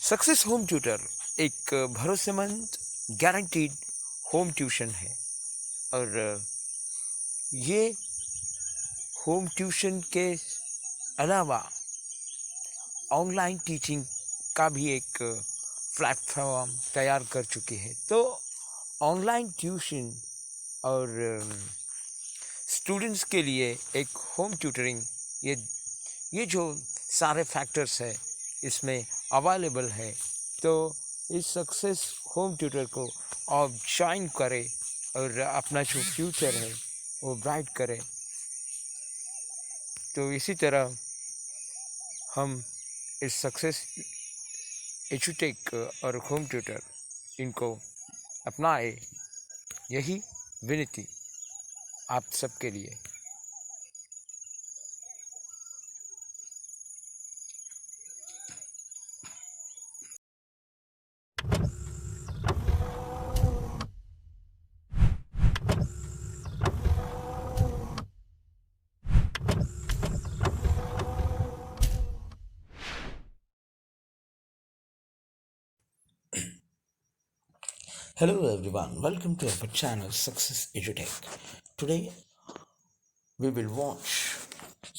Success home tutor एक भरोसेमंद guaranteed home tuition है और ये होम ट्यूशन के अलावा ऑनलाइन टीचिंग का भी एक प्लेटफॉर्म तैयार कर चुकी है। तो ऑनलाइन ट्यूशन और स्टूडेंट्स के लिए एक होम ट्यूटरिंग ये ये जो सारे फैक्टर्स है इसमें अवेलेबल है। तो इस सक्सेस होम ट्यूटर को आप ज्वाइन करें और अपना जो फ्यूचर है वो ब्राइट करें। तो इसी तरह हम इस सक्सेस एजुटेक और होम ट्यूटर इनको अपनाए, यही विनती आप सबके लिए। Hello everyone, welcome to our channel Success EduTech. Today we will watch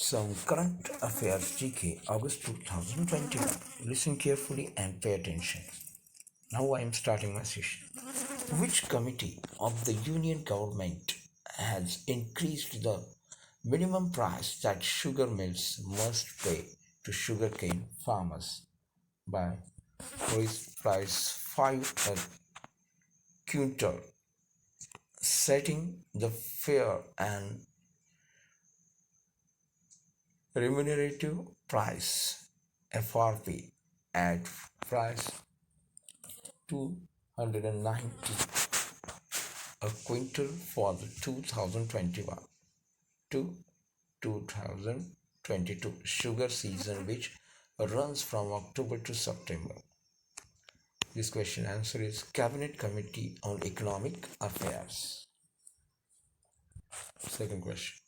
some current affairs GK August 2021. Listen carefully and pay attention. Now I am starting my session. Which committee of the Union government has increased the minimum price that sugar mills must pay to sugarcane farmers by price 5 a quintal, setting the fair and remunerative price FRP at price 290 a quintal for the 2021 to 2022 sugar season, which runs from October to September. This question answer is Cabinet Committee on Economic Affairs. Second question.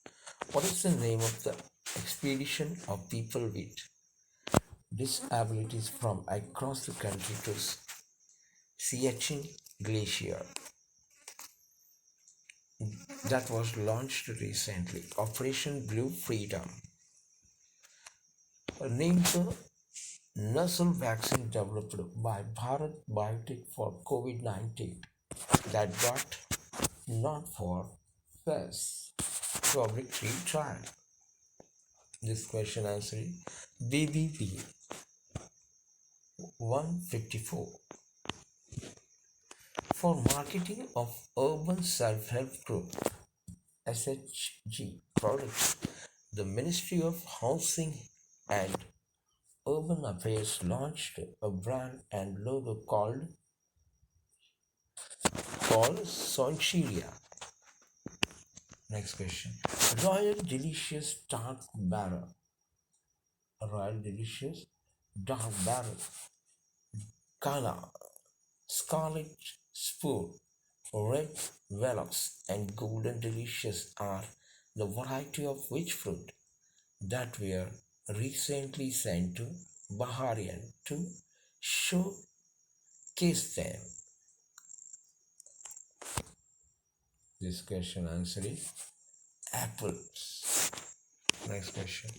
What is the name of the expedition of people with disabilities from across the country to Siachen Glacier that was launched recently? Operation Blue Freedom. Named the nasal vaccine developed by Bharat Biotech for COVID-19 that got not for phase public free trial. This question answer is BBB 154. For marketing of urban self-help group SHG products, the Ministry of Housing and Urban Affairs launched a brand and logo called Soncheria. Next question. Royal Delicious Dark Barrel. Royal Delicious Dark Barrel. Kala, Scarlet Spur, Red Velox, and Golden Delicious are the variety of which fruit that were recently sent to Baharian to showcase them. This question answer is apples. Next question.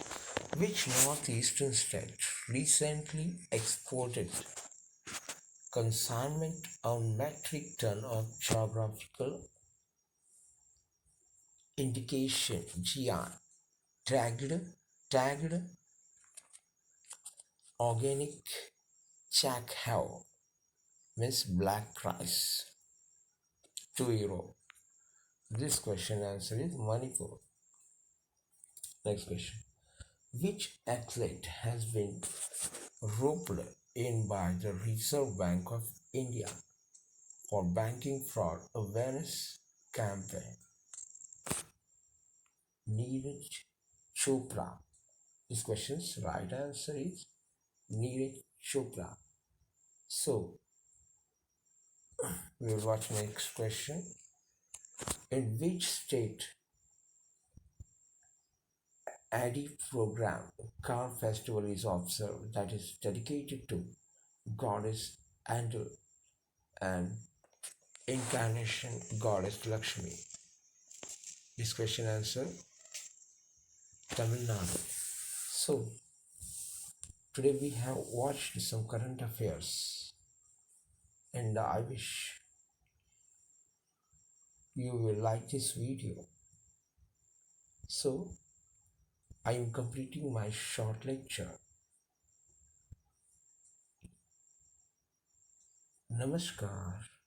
Which northeastern state recently exported consignment on metric ton of geographical indication GI tagged organic chakhaw means black rice? €2. This question answer is Manipur. Next question. Which athlete has been roped in by the Reserve Bank of India for banking fraud awareness campaign? Neeraj Chopra. This question's right answer is Neeraj Chopra. So we will watch next question. In which state ADI program car festival is observed that is dedicated to goddess Andal, and incarnation goddess Lakshmi. This question answer Tamil Nadu. So today we have watched some current affairs, and I wish you will like this video. So I am completing my short lecture. Namaskar.